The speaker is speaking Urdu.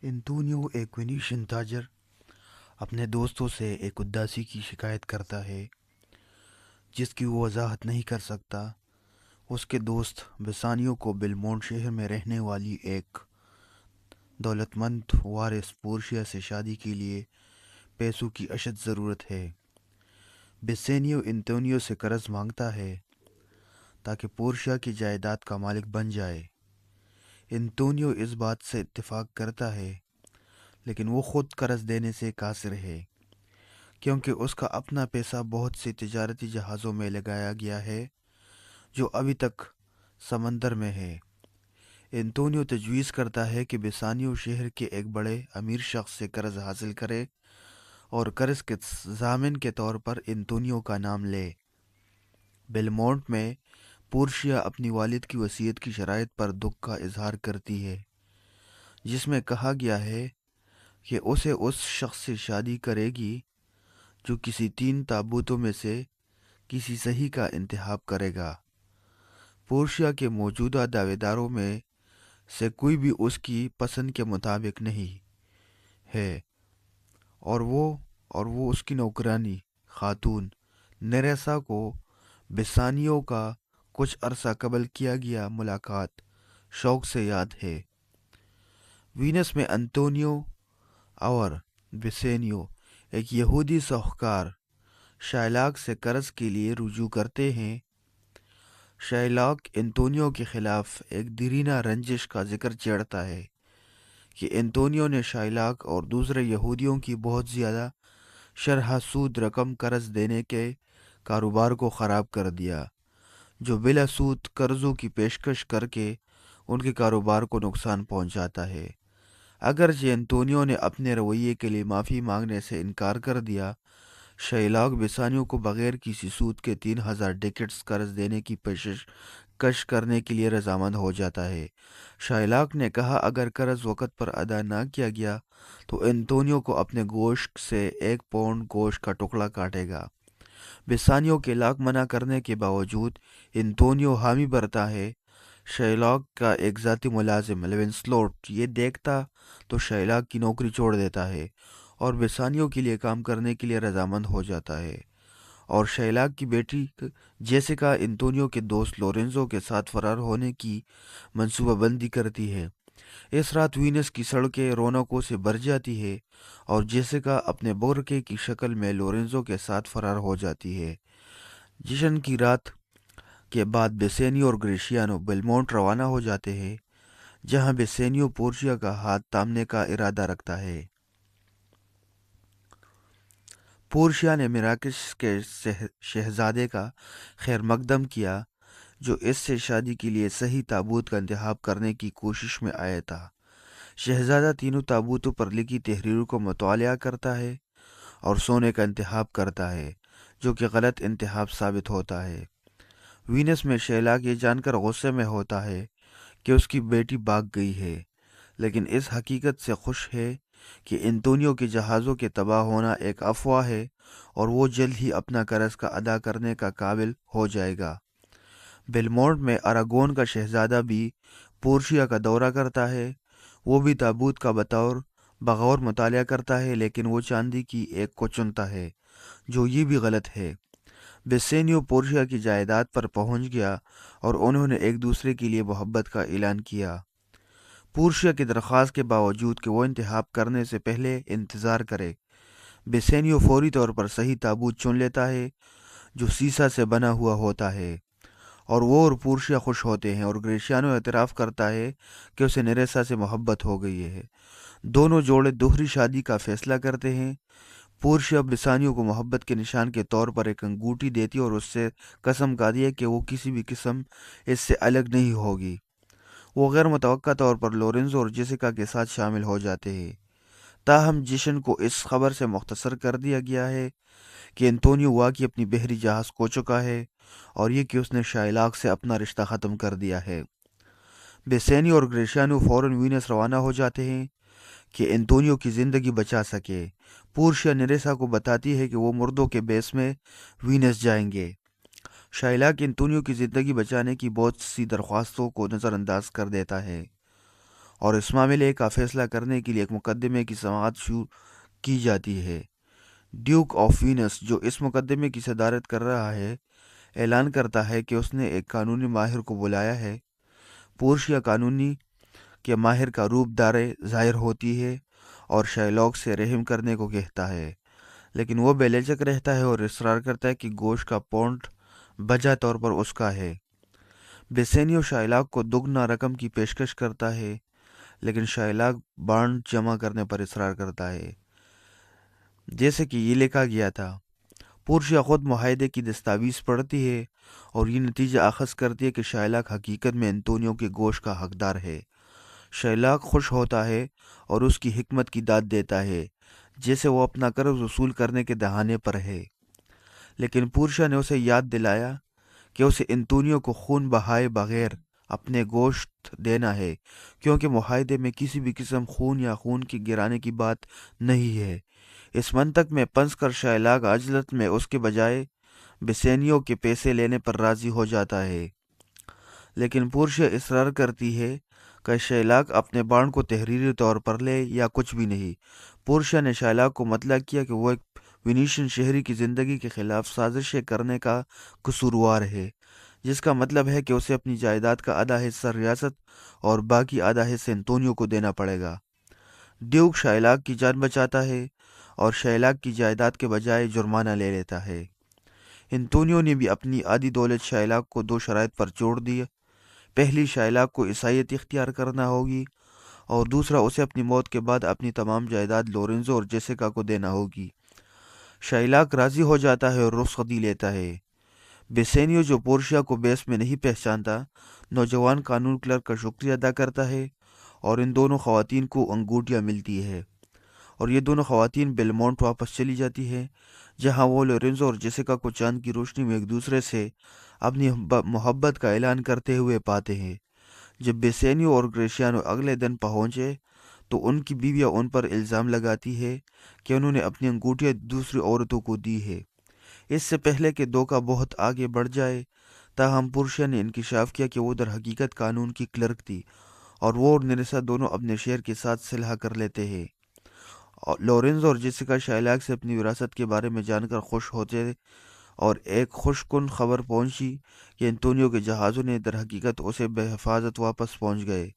انتونیو ایک وینیشین تاجر اپنے دوستوں سے ایک اداسی کی شکایت کرتا ہے جس کی وہ وضاحت نہیں کر سکتا۔ اس کے دوست بسانیو کو بلمونٹ شہر میں رہنے والی ایک دولت مند وارث پورشیا سے شادی کے لیے پیسوں کی اشد ضرورت ہے۔ بسانیو انتونیو سے قرض مانگتا ہے تاکہ پورشیا کی جائیداد کا مالک بن جائے۔ انتونیو اس بات سے اتفاق کرتا ہے، لیکن وہ خود قرض دینے سے قاصر ہے کیونکہ اس کا اپنا پیسہ بہت سے تجارتی جہازوں میں لگایا گیا ہے جو ابھی تک سمندر میں ہے۔ انتونیو تجویز کرتا ہے کہ بسانیو شہر کے ایک بڑے امیر شخص سے قرض حاصل کرے اور قرض کے ضامن کے طور پر انتونیو کا نام لے۔ بیلمونٹ میں پورشیا اپنی والد کی وصیت کی شرائط پر دکھ کا اظہار کرتی ہے، جس میں کہا گیا ہے کہ اسے اس شخص سے شادی کرے گی جو کسی 3 تابوتوں میں سے کسی صحیح کا انتخاب کرے گا۔ پورشیا کے موجودہ دعوے داروں میں سے کوئی بھی اس کی پسند کے مطابق نہیں ہے، اور وہ اس کی نوکرانی خاتون نیریسا کو بسانیو کا کچھ عرصہ قبل کیا گیا ملاقات شوق سے یاد ہے۔ وینس میں انتونیو اور بسانیو ایک یہودی ساہوکار شائلاک سے قرض کے لیے رجوع کرتے ہیں۔ شائلاک انتونیو کے خلاف ایک دیرینہ رنجش کا ذکر چھیڑتا ہے کہ انتونیو نے شائلاک اور دوسرے یہودیوں کی بہت زیادہ شرح سود رقم قرض دینے کے کاروبار کو خراب کر دیا، جو بلا سود قرضوں کی پیشکش کر کے ان کے کاروبار کو نقصان پہنچاتا ہے۔ اگرچہ انتونیو نے اپنے رویے کے لیے معافی مانگنے سے انکار کر دیا، شائلاک بسانیو کو بغیر کسی سود کے 3000 ڈیکٹس قرض دینے کی پیشکش کرنے کے لیے رضامند ہو جاتا ہے۔ شائلاک نے کہا اگر قرض وقت پر ادا نہ کیا گیا تو انتونیو کو اپنے گوشت سے 1 پاؤنڈ گوشت کا ٹکڑا کاٹے گا۔ بسانیو کے لاکھ منع کرنے کے باوجود انتونیو حامی بھرتا ہے۔ شائلاک کا ایک ذاتی ملازم لیونسلوٹ یہ دیکھتا تو شائلاک کی نوکری چھوڑ دیتا ہے اور بسانیو کے لیے کام کرنے کے لیے رضامند ہو جاتا ہے، اور شائلاک کی بیٹی جیسیکا انتونیو کے دوست لورینزو کے ساتھ فرار ہونے کی منصوبہ بندی کرتی ہے۔ اس رات وینس کی سڑکیں رونقوں سے بھر جاتی ہے اور جیسیکا اپنے برقعے کی شکل میں لورینزو کے ساتھ فرار ہو جاتی ہے۔ جشن کی رات کے بعد بسانیو اور گریشیانو بیلمونٹ روانہ ہو جاتے ہیں، جہاں بسانیو پورشیا کا ہاتھ تھامنے کا ارادہ رکھتا ہے۔ پورشیا نے مراکش کے شہزادے کا خیر مقدم کیا جو اس سے شادی کے لیے صحیح تابوت کا انتخاب کرنے کی کوشش میں آیا تھا۔ شہزادہ تینوں تابوتوں پر لکھی تحریروں کو مطالعہ کرتا ہے اور سونے کا انتخاب کرتا ہے، جو کہ غلط انتخاب ثابت ہوتا ہے۔ وینس میں شائلاک یہ جان کر غصے میں ہوتا ہے کہ اس کی بیٹی بھاگ گئی ہے، لیکن اس حقیقت سے خوش ہے کہ انتونیو کے جہازوں کے تباہ ہونا ایک افواہ ہے اور وہ جلد ہی اپنا قرض کا ادا کرنے کا قابل ہو جائے گا۔ بیلمونٹ میں اراگون کا شہزادہ بھی پورشیا کا دورہ کرتا ہے۔ وہ بھی تابوت کا بغور مطالعہ کرتا ہے، لیکن وہ چاندی کی ایک کو چنتا ہے، جو یہ بھی غلط ہے۔ بسانیو پورشیا کی جائیداد پر پہنچ گیا اور انہوں نے ایک دوسرے کے لیے محبت کا اعلان کیا۔ پورشیا کی درخواست کے باوجود کہ وہ انتخاب کرنے سے پہلے انتظار کرے، بسانیو فوری طور پر صحیح تابوت چن لیتا ہے جو سیسا سے بنا ہوا ہوتا ہے، اور وہ اور پورشیا خوش ہوتے ہیں، اور گریشیانو اعتراف کرتا ہے کہ اسے نیریسا سے محبت ہو گئی ہے۔ دونوں جوڑے دوہری شادی کا فیصلہ کرتے ہیں۔ پورشیا بسانیو کو محبت کے نشان کے طور پر ایک انگوٹھی دیتی اور اس سے قسم کھاتی ہے کہ وہ کسی بھی قسم اس سے الگ نہیں ہوگی۔ وہ غیر متوقع طور پر لورینزو اور جیسیکا کے ساتھ شامل ہو جاتے ہیں۔ تاہم جشن کو اس خبر سے مختصر کر دیا گیا ہے کہ انتونیو واقعی اپنی بحری جہاز کھو چکا ہے، اور یہ کہ اس نے شائلاک سے اپنا رشتہ ختم کر دیا ہے۔ بسانیو اور گریشیانو فوراً وینس روانہ ہو جاتے ہیں کہ انتونیو کی زندگی بچا سکے۔ پورشیا نیریسا کو بتاتی ہے کہ وہ مردوں کے بیس میں وینس جائیں گے۔ شائلاک انتونیو کی زندگی بچانے کی بہت سی درخواستوں کو نظر انداز کر دیتا ہے اور اس معاملے کا فیصلہ کرنے کے لیے ایک مقدمے کی سماعت شروع کی جاتی ہے۔ ڈیوک آف وینس، جو اس مقدمے کی صدارت کر رہا ہے، اعلان کرتا ہے کہ اس نے ایک قانونی ماہر کو بلایا ہے۔ پورشیا قانونی کے ماہر کا روپ دارے ظاہر ہوتی ہے اور شائلاک سے رحم کرنے کو کہتا ہے، لیکن وہ بے لچک رہتا ہے اور اصرار کرتا ہے کہ گوشت کا پونڈ بجا طور پر اس کا ہے۔ بیسینیو شائلاک کو دگنا رقم کی پیشکش کرتا ہے، لیکن شائلاک بانڈ جمع کرنے پر اصرار کرتا ہے، جیسے کہ یہ لکھا گیا تھا۔ پورشیا خود معاہدے کی دستاویز پڑھتی ہے اور یہ نتیجہ اخذ کرتی ہے کہ شائلاک حقیقت میں انتونیو کے گوشت کا حقدار ہے۔ شائلاک خوش ہوتا ہے اور اس کی حکمت کی داد دیتا ہے، جیسے وہ اپنا قرض وصول کرنے کے دہانے پر ہے، لیکن پورشیا نے اسے یاد دلایا کہ اسے انتونیو کو خون بہائے بغیر اپنے گوشت دینا ہے، کیونکہ معاہدے میں کسی بھی قسم خون یا خون کی گرانے کی بات نہیں ہے۔ اس منطق میں پنس کر شائلاک عجلت میں اس کے بجائے بیسینیو کے پیسے لینے پر راضی ہو جاتا ہے، لیکن پورشیا اصرار کرتی ہے کہ شائلاک اپنے بانڈ کو تحریری طور پر لے یا کچھ بھی نہیں۔ پورشیا نے شائلاک کو مطلع کیا کہ وہ ایک وینیشین شہری کی زندگی کے خلاف سازشیں کرنے کا قصوروار ہے، جس کا مطلب ہے کہ اسے اپنی جائیداد کا آدھا حصہ ریاست اور باقی آدھا حصہ انتونیو کو دینا پڑے گا۔ ڈیوک شائلاک کی جان بچاتا ہے اور شائلاک کی جائیداد کے بجائے جرمانہ لے لیتا ہے۔ انتونیو نے بھی اپنی آدھی دولت شائلاک کو دو شرائط پر چھوڑ دی۔ پہلی، شائلاک کو عیسائیت اختیار کرنا ہوگی، اور دوسرا، اسے اپنی موت کے بعد اپنی تمام جائیداد لورنزو اور جیسیکا کو دینا ہوگی۔ شائلاک راضی ہو جاتا ہے اور رخصتی لیتا ہے۔ بیسینیو، جو پورشیا کو بیس میں نہیں پہچانتا، نوجوان قانون کلرک کا شکریہ ادا کرتا ہے اور ان دونوں خواتین کو انگوٹھیاں ملتی ہے، اور یہ دونوں خواتین بیلمونٹ واپس چلی جاتی ہیں، جہاں وہ لورنزو اور جیسیکا کو چاند کی روشنی میں ایک دوسرے سے اپنی محبت کا اعلان کرتے ہوئے پاتے ہیں۔ جب بیسینیو اور گریشیانو اگلے دن پہنچے تو ان کی بیویاں ان پر الزام لگاتی ہے کہ انہوں نے اپنی انگوٹھیاں دوسری عورتوں کو دی ہے۔ اس سے پہلے کہ دھوکہ بہت آگے بڑھ جائے، تاہم پورشیا نے انکشاف کیا کہ وہ در حقیقت قانون کی کلرک تھی، اور وہ اور نیرسا دونوں اپنے شہر کے ساتھ صلح کر لیتے ہیں۔ لورنزو اور جیسیکا شائلاک سے اپنی وراثت کے بارے میں جان کر خوش ہوتے، اور ایک خوش کن خبر پہنچی کہ انتونیو کے جہازوں نے در حقیقت اسے بحفاظت واپس پہنچ گئے۔